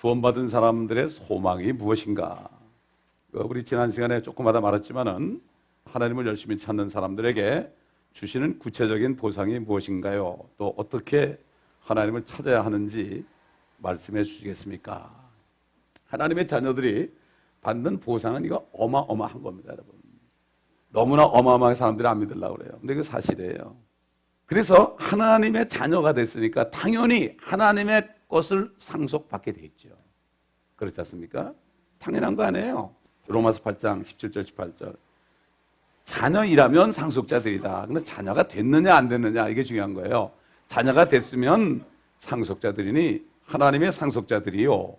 구원받은 사람들의 소망이 무엇인가? 우리 지난 시간에 조금마다 말했지만은 하나님을 열심히 찾는 사람들에게 주시는 구체적인 보상이 무엇인가요? 또 어떻게 하나님을 찾아야 하는지 말씀해 주시겠습니까? 하나님의 자녀들이 받는 보상은 이거 어마어마한 겁니다, 여러분. 너무나 어마어마하게 사람들이 안 믿으려고 그래요. 근데 이거 사실이에요. 그래서 하나님의 자녀가 됐으니까 당연히 하나님의 것을 상속받게 돼 있죠. 그렇지 않습니까? 당연한 거 아니에요. 로마서 8장 17절 18절. 자녀이라면 상속자들이다. 근데 자녀가 됐느냐 안 됐느냐 이게 중요한 거예요. 자녀가 됐으면 상속자들이니 하나님의 상속자들이요.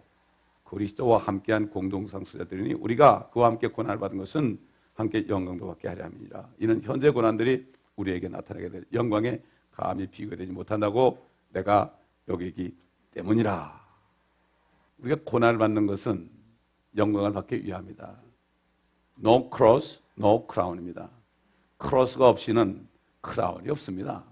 그리스도와 함께한 공동상속자들이니 우리가 그와 함께 고난을 받은 것은 함께 영광도 받게 하려 함이니라. 이는 현재 고난들이 우리에게 나타나게 될 영광에 감히 비교되지 못한다고 내가 여기기 때문이라. 우리가 고난을 받는 것은 영광을 받기 위함이다. No cross, no crown입니다. 크로스가 없이는 크라운이 없습니다.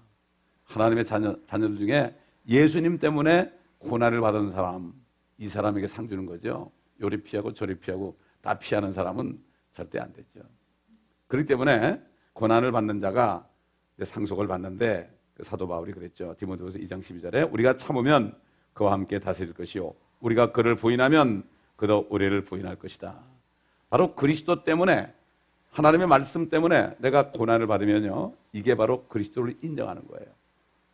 하나님의 자녀들 중에 예수님 때문에 고난을 받은 사람, 이 사람에게 상 주는 거죠. 요리 피하고 저리 피하고 다 피하는 사람은 절대 안 되죠. 그렇기 때문에 고난을 받는 자가 상속을 받는데 사도 바울이 그랬죠. 디모데후서 2장 12절에 우리가 참으면 그와 함께 다스릴 것이요 우리가 그를 부인하면 그도 우리를 부인할 것이다. 바로 그리스도 때문에 하나님의 말씀 때문에 내가 고난을 받으면요 이게 바로 그리스도를 인정하는 거예요.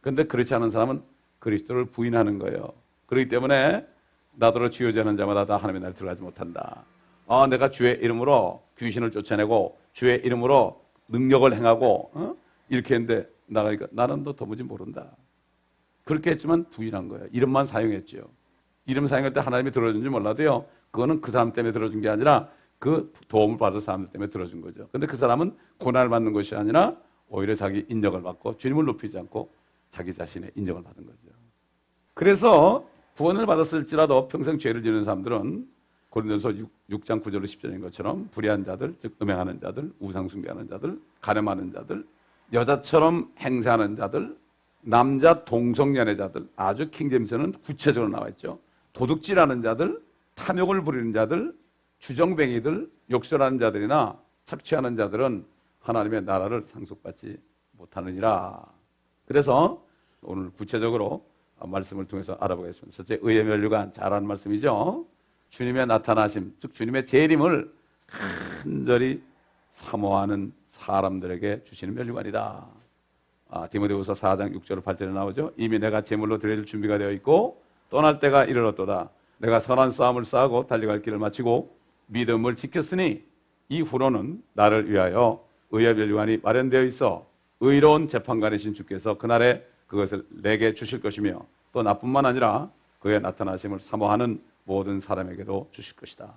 그런데 그렇지 않은 사람은 그리스도를 부인하는 거예요. 그렇기 때문에 나더러 주여자는 자마다 다 하나님의 나라에 들어가지 못한다. 내가 주의 이름으로 귀신을 쫓아내고 주의 이름으로 능력을 행하고 이렇게 했는데 나가니까 나는 너 도무지 모른다. 그렇게 했지만 부인한 거예요. 이름만 사용했죠. 이름 사용할 때 하나님이 들어준지 몰라도요. 그거는 그 사람 때문에 들어준 게 아니라 그 도움을 받은 사람들 때문에 들어준 거죠. 근데 그 사람은 고난을 받는 것이 아니라 오히려 자기 인정을 받고 주님을 높이지 않고 자기 자신의 인정을 받은 거죠. 그래서 구원을 받았을지라도 평생 죄를 지는 사람들은 고린도서 6장 9절로 10절인 것처럼 불의한 자들, 즉 음행하는 자들, 우상 숭배하는 자들, 가늠하는 자들, 여자처럼 행세하는 자들, 남자 동성연애자들, 아주 킹제임스는 구체적으로 나와 있죠. 도둑질하는 자들, 탐욕을 부리는 자들, 주정뱅이들, 욕설하는 자들이나 착취하는 자들은 하나님의 나라를 상속받지 못하느니라. 그래서 오늘 구체적으로 말씀을 통해서 알아보겠습니다. 첫째, 의의 면류관, 잘하는 말씀이죠. 주님의 나타나심, 즉 주님의 재림을 간절히 사모하는 사람들에게 주시는 면류관이다. 디모데후서 4장 6절 8절에 나오죠. 이미 내가 제물로 드릴 준비가 되어 있고 떠날 때가 이르렀도다. 내가 선한 싸움을 싸우고 달려갈 길을 마치고 믿음을 지켰으니 이후로는 나를 위하여 의의 면류관이 마련되어 있어 의로운 재판관이신 주께서 그날에 그것을 내게 주실 것이며 또 나뿐만 아니라 그의 나타나심을 사모하는 모든 사람에게도 주실 것이다.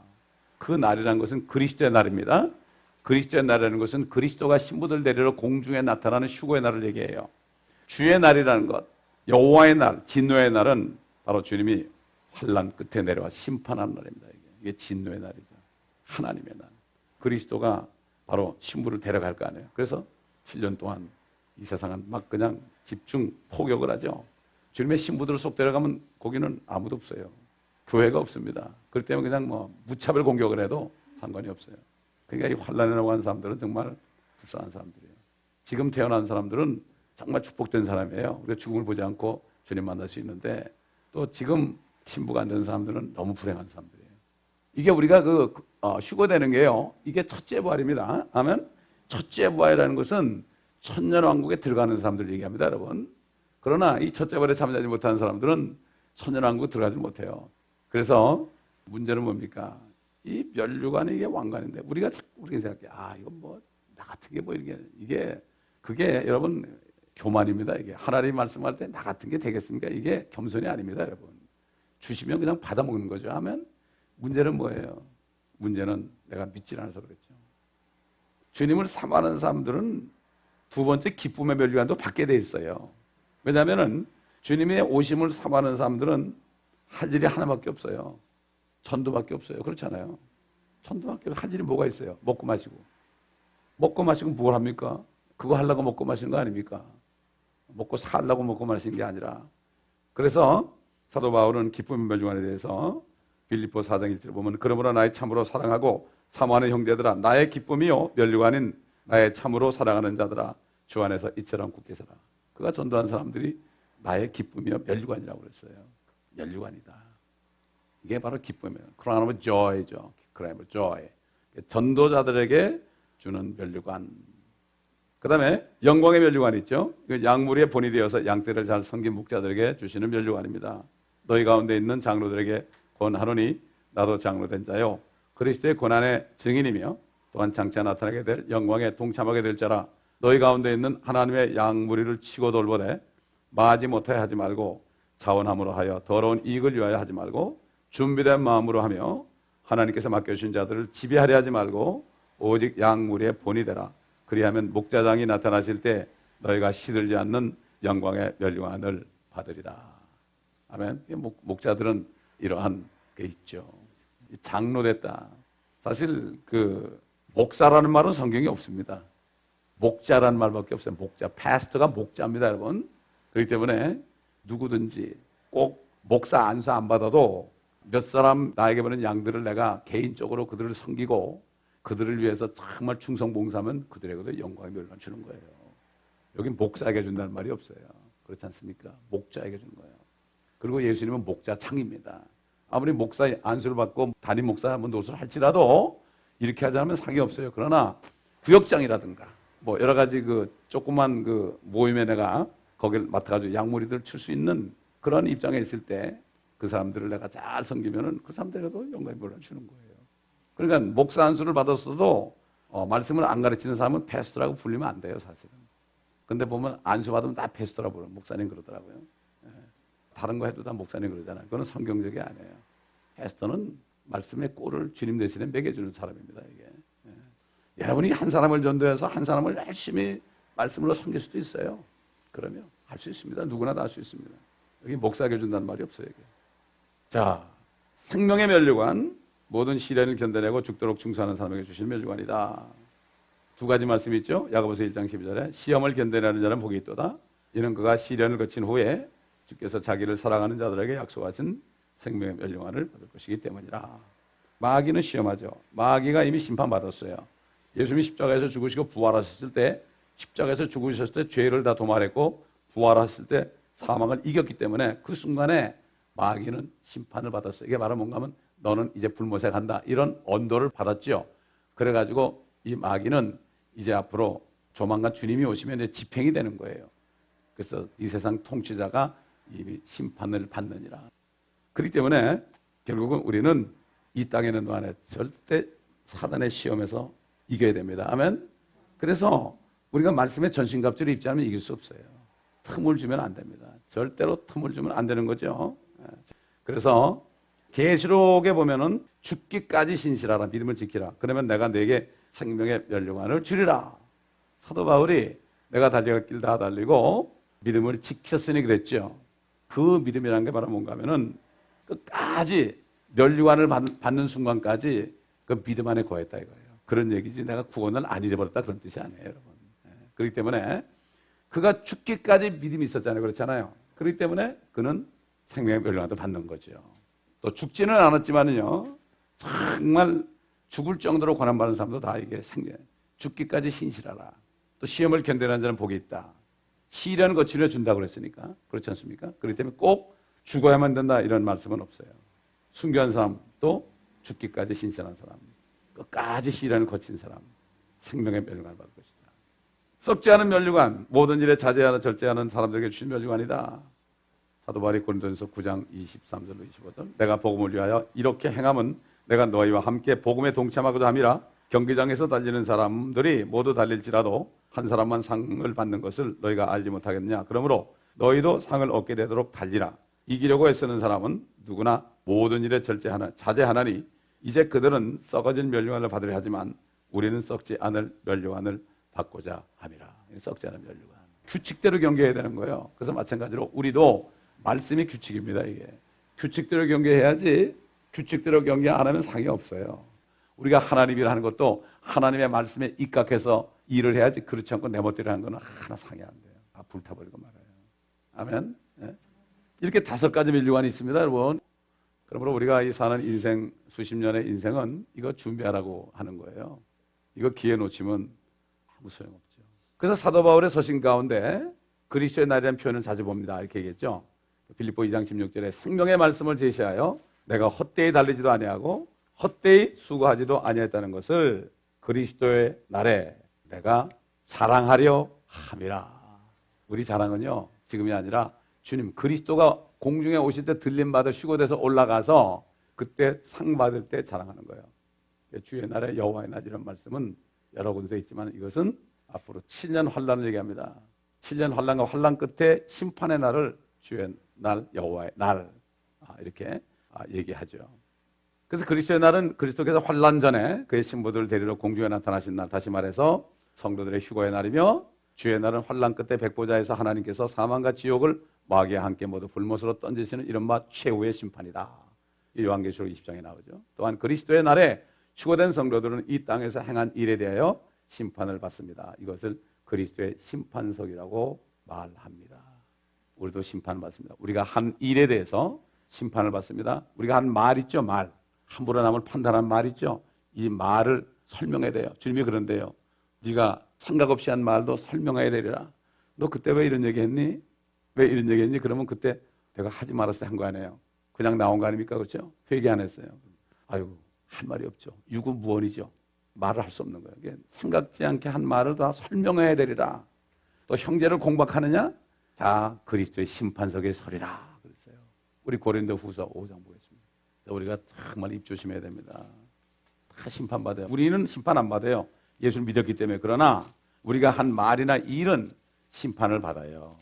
그 날이라는 것은 그리스도의 날입니다. 그리스도의 날이라는 것은 그리스도가 신부들 데리러 공중에 나타나는 휴거의 날을 얘기해요. 주의 날이라는 것, 여호와의 날, 진노의 날은 바로 주님이 환난 끝에 내려와 심판하는 날입니다. 이게 진노의 날이죠. 하나님의 날. 그리스도가 바로 신부를 데려갈 거 아니에요. 그래서 7년 동안 이 세상은 막 그냥 집중 포격을 하죠. 주님의 신부들을 쏙 데려가면 거기는 아무도 없어요. 교회가 없습니다. 그렇기 때문에 그냥 무차별 공격을 해도 상관이 없어요. 그러니까 이 환난이라고 하는 사람들은 정말 불쌍한 사람들이에요. 지금 태어난 사람들은 정말 축복된 사람이에요. 우리가 죽음을 보지 않고 주님 만날 수 있는데 또 지금 신부가 안 된 사람들은 너무 불행한 사람들이에요. 이게 우리가 휴거되는 게요. 이게 첫째 부활입니다. 아멘. 첫째 부활이라는 것은 천년왕국에 들어가는 사람들 얘기합니다, 여러분. 그러나 이 첫째 부활에 참여하지 못하는 사람들은 천년왕국에 들어가지 못해요. 그래서 문제는 뭡니까? 이 면류관이 이게 왕관인데 우리가 자꾸 그렇게 생각해. 이건 나 같은 게 그게 여러분 교만입니다. 이게 하나님 말씀할 때 나 같은 게 되겠습니까? 이게 겸손이 아닙니다, 여러분. 주시면 그냥 받아먹는 거죠. 하면 문제는 뭐예요? 문제는 내가 믿질 않아서 그랬죠. 주님을 사모하는 사람들은 두 번째 기쁨의 면류관도 받게 돼 있어요. 왜냐하면은 주님의 오심을 사모하는 사람들은 할 일이 하나밖에 없어요. 전도밖에 없어요. 그렇잖아요. 전도밖에 할 일이 뭐가 있어요? 먹고 마시고. 먹고 마시고 뭘 합니까? 그거 하려고 먹고 마시는 거 아닙니까? 먹고 살려고 먹고 마시는 게 아니라. 그래서 사도 바울은 기쁨의 면류관에 대해서 빌립보 4장 1절 보면 그러므로 나의 참으로 사랑하고 사모하는 형제들아 나의 기쁨이요 면류관인 나의 참으로 사랑하는 자들아 주 안에서 이처럼 굳게 서라. 그가 전도한 사람들이 나의 기쁨이요 면류관이라고 그랬어요. 면류관이다. 이게 바로 기쁨이에요. crown of joy죠. crown of joy. 전도자들에게 주는 면류관. 그 다음에 영광의 면류관 있죠. 양무리의 본이 되어서 양떼를 잘 섬긴 목자들에게 주시는 면류관입니다. 너희 가운데 있는 장로들에게 권하노니 나도 장로된 자요 그리스도의 고난의 증인이며 또한 장차 나타나게 될 영광에 동참하게 될 자라. 너희 가운데 있는 하나님의 양무리를 치고 돌보되 마하지 못하여 하지 말고 자원함으로 하여 더러운 이익을 위하여 하지 말고 준비된 마음으로 하며 하나님께서 맡겨주신 자들을 지배하려 하지 말고 오직 양무리의 본이 되라. 그리하면 목자장이 나타나실 때 너희가 시들지 않는 영광의 면류관을 받으리라. 아멘. 목자들은 이러한 게 있죠. 장로됐다. 사실 그 목사라는 말은 성경에 없습니다. 목자라는 말밖에 없어요. 목자, 패스터가 목자입니다, 여러분. 그렇기 때문에 누구든지 꼭 목사 안수 안 받아도 몇 사람 나에게 보낸 양들을 내가 개인적으로 그들을 섬기고 그들을 위해서 정말 충성봉사하면 그들에게도 영광의 면류관 주는 거예요. 여긴 목사에게 준다는 말이 없어요. 그렇지 않습니까? 목자에게 주는 거예요. 그리고 예수님은 목자창입니다. 아무리 목사 안수를 받고 담임 목사 한번 노릇을 할지라도 이렇게 하지 않으면 상이 없어요. 그러나 구역장이라든가 뭐 여러 가지 그 조그만 그 모임에 내가 거기를 맡아가지고 양무리들 칠 수 있는 그런 입장에 있을 때 그 사람들을 내가 잘 섬기면은 그 사람들에게도 영광의 면류관을 주는 거예요. 그러니까 목사 안수를 받았어도 말씀을 안 가르치는 사람은 패스터라고 불리면 안 돼요, 사실은. 근데 보면 안수 받으면 다 패스터라고 부르는 목사님 그러더라고요. 예. 다른 거 해도 다 목사님 그러잖아요. 그건 성경적이 아니에요. 패스터는 말씀의 꼴을 주님 대신에 먹여주는 사람입니다, 이게. 예. 여러분이 한 사람을 전도해서 한 사람을 열심히 말씀으로 섬길 수도 있어요. 그러면 할 수 있습니다. 누구나 다 할 수 있습니다. 여기 목사에게 준다는 말이 없어요, 이게. 자, 생명의 면류관. 모든 시련을 견뎌내고 죽도록 충성하는 사람에게 주신 면류관이다. 두 가지 말씀이 있죠. 야고보서 1장 12절에 시험을 견뎌내는 자는 복이 있도다. 이는 그가 시련을 거친 후에 주께서 자기를 사랑하는 자들에게 약속하신 생명의 면류관을 받을 것이기 때문이라. 마귀는 시험하죠. 마귀가 이미 심판받았어요. 예수님이 십자가에서 죽으시고 부활하셨을 때 십자가에서 죽으셨을 때 죄를 다 도말했고 부활하셨을 때 사망을 이겼기 때문에 그 순간에 마귀는 심판을 받았어요. 이게 바로 뭔가 하면 너는 이제 불못에 간다. 이런 언도를 받았죠. 그래가지고 이 마귀는 이제 앞으로 조만간 주님이 오시면 이제 집행이 되는 거예요. 그래서 이 세상 통치자가 이미 심판을 받느니라. 그렇기 때문에 결국은 우리는 이 땅에 있는 동안에 절대 사단의 시험에서 이겨야 됩니다. 아멘. 그래서 우리가 말씀에 전신갑주를 입지 않으면 이길 수 없어요. 틈을 주면 안 됩니다. 절대로 틈을 주면 안 되는 거죠. 그래서 계시록에 보면은 죽기까지 신실하라, 믿음을 지키라. 그러면 내가 네게 생명의 면류관을 주리라. 사도 바울이 내가 달려갈 길 다 달리고 믿음을 지켰으니 그랬죠. 그 믿음이라는 게 바로 뭔가 하면은 끝까지 면류관을 받는 순간까지 그 믿음 안에 거했다 이거예요. 그런 얘기지 내가 구원을 안 잃어버렸다 그런 뜻이 아니에요, 여러분. 그렇기 때문에 그가 죽기까지 믿음이 있었잖아요. 그렇잖아요. 그렇기 때문에 그는 생명의 면류관도 받는 거죠. 또 죽지는 않았지만요, 정말 죽을 정도로 고난받는 사람도 다 이게 죽기까지 신실하라. 또 시험을 견뎌내는 자는 복이 있다. 시련을 거치려 준다고 그랬으니까. 그렇지 않습니까? 그렇기 때문에 꼭 죽어야만 된다 이런 말씀은 없어요. 순교한 사람, 또 죽기까지 신실한 사람, 끝까지 시련을 거친 사람, 생명의 면류관을 받을 것이다. 썩지 않은 면류관, 모든 일에 자제하는 절제하는 사람들에게 주신 면류관이다. 사도 바울이 고린도전서 9장 23절로 25절 내가 복음을 위하여 이렇게 행함은 내가 너희와 함께 복음에 동참하고자 함이라. 경기장에서 달리는 사람들이 모두 달릴지라도 한 사람만 상을 받는 것을 너희가 알지 못하겠느냐. 그러므로 너희도 상을 얻게 되도록 달리라. 이기려고 애쓰는 사람은 누구나 모든 일에 자제하나니 이제 그들은 썩어진 면류관을 받으려 하지만 우리는 썩지 않을 면류관을 받고자 함이라. 썩지 않은 면류관. 규칙대로 경계해야 되는 거예요. 그래서 마찬가지로 우리도 말씀이 규칙입니다. 이게 규칙대로 경계해야지 규칙대로 경계 안 하면 상이 없어요. 우리가 하나님 일을 하는 것도 하나님의 말씀에 입각해서 일을 해야지 그렇지 않고 내 멋대로 하는 거는 하나 상이 안 돼요. 다 불타버리고 말아요. 아멘. 네? 이렇게 5가지 면류관이 있습니다, 여러분. 그러므로 우리가 이 사는 인생, 수십 년의 인생은 이거 준비하라고 하는 거예요. 이거 기회 놓치면 아무 소용없죠. 그래서 사도 바울의 서신 가운데 그리스도의 날이라는 표현을 자주 봅니다. 이렇게 얘기했죠. 빌립보 2장 16절에 생명의 말씀을 제시하여 내가 헛되이 달리지도 아니하고 헛되이 수고하지도 아니했다는 것을 그리스도의 날에 내가 자랑하려 함이라. 우리 자랑은요, 지금이 아니라 주님 그리스도가 공중에 오실 때 들림받아 휴거돼서 올라가서 그때 상 받을 때 자랑하는 거예요. 주의 날에 여호와의 날 이런 말씀은 여러 군데 있지만 이것은 앞으로 7년 환란을 얘기합니다. 7년 환란과 환란 끝에 심판의 날을 주의 날 여호와의 날 이렇게 얘기하죠. 그래서 그리스도의 날은 그리스도께서 환란 전에 그의 신부들을 데리러 공중에 나타나신 날, 다시 말해서 성도들의 휴거의 날이며 주의 날은 환란 끝에 백보자에서 하나님께서 사망과 지옥을 마귀와 함께 모두 불못으로 던지시는 이른바 최후의 심판이다. 이 요한계시록 20장에 나오죠. 또한 그리스도의 날에 휴거된 성도들은 이 땅에서 행한 일에 대하여 심판을 받습니다. 이것을 그리스도의 심판석이라고 말합니다. 우리도 심판받습니다. 우리가 한 일에 대해서 심판을 받습니다. 우리가 한 말 있죠, 말. 함부로 남을 판단한 말 있죠. 이 말을 설명해야 돼요. 주님이 그런데요. 네가 생각 없이 한 말도 설명해야 되리라. 너 그때 왜 이런 얘기했니? 왜 이런 얘기했니? 그러면 그때 내가 하지 말았을 때 한 거 아니에요. 그냥 나온 거 아닙니까? 그렇죠? 회개 안 했어요. 아유, 할 말이 없죠. 유구무원이죠. 말을 할 수 없는 거예요. 생각지 않게 한 말을 다 설명해야 되리라. 또 형제를 공박하느냐? 자, 그리스도의 심판석에 서리라. 그랬어요. 우리 고린도후서 5장 보겠습니다. 우리가 정말 입 조심해야 됩니다. 다 심판받아요. 우리는 심판 안 받아요. 예수를 믿었기 때문에. 그러나 우리가 한 말이나 일은 심판을 받아요.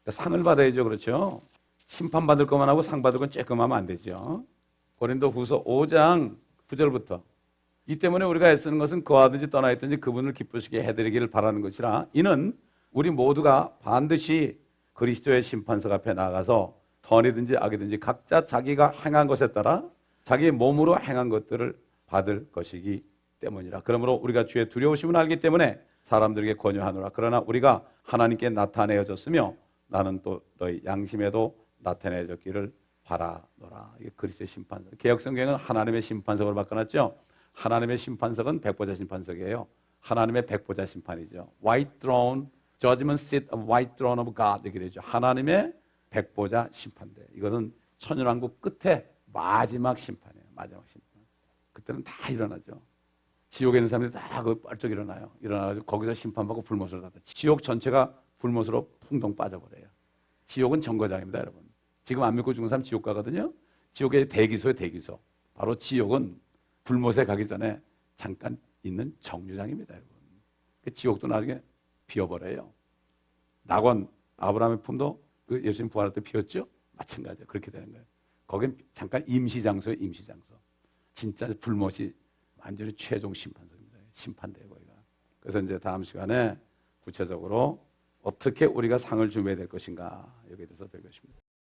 그러니까 상을 받아야죠. 그렇죠? 심판받을 것만 하고 상 받을 건 쬐끔하면 안 되죠. 고린도후서 5장 9절부터 이 때문에 우리가 애쓰는 것은 거하든지 떠나 있든지 그분을 기쁘시게 해드리기를 바라는 것이라 이는 우리 모두가 반드시 그리스도의 심판석 앞에 나가서 선이든지 악이든지 각자 자기가 행한 것에 따라 자기 몸으로 행한 것들을 받을 것이기 때문이라. 그러므로 우리가 주의 두려우심을 알기 때문에 사람들에게 권유하노라. 그러나 우리가 하나님께 나타내어졌으며 나는 또 너희 양심에도 나타내어졌기를 바라노라. 이게 그리스도의 심판석. 개역성경은 하나님의 심판석을 바꿔놨죠. 하나님의 심판석은 백보자 심판석이에요. 하나님의 백보자 심판이죠. White throne, judgment seat of white throne of God 이렇게 되죠. 하나님의 백보자 심판대. 이것은 천연왕국 끝에 마지막 심판이에요. 마지막 심판. 그때는 다 일어나죠. 지옥에 있는 사람들이 다 뻘쩍 일어나요. 일어나가지고 거기서 심판받고 불못으로 닫아. 지옥 전체가 불못으로 풍덩 빠져버려요. 지옥은 정거장입니다, 여러분. 지금 안 믿고 죽은 사람 지옥 가거든요. 지옥의 대기소예요, 대기소. 바로 지옥은 불못에 가기 전에 잠깐 있는 정류장입니다, 여러분. 지옥도 나중에 비워버려요. 낙원, 아브라함의 품도 예수님 부활할 때 비웠죠? 마찬가지예요. 그렇게 되는 거예요. 거긴 잠깐 임시장소예요, 임시장소. 진짜 불못이 완전히 최종 심판소입니다. 심판대요, 거기가. 그래서 이제 다음 시간에 구체적으로 어떻게 우리가 상을 준비해야 될 것인가 여기에 대해서 배우겠습니다.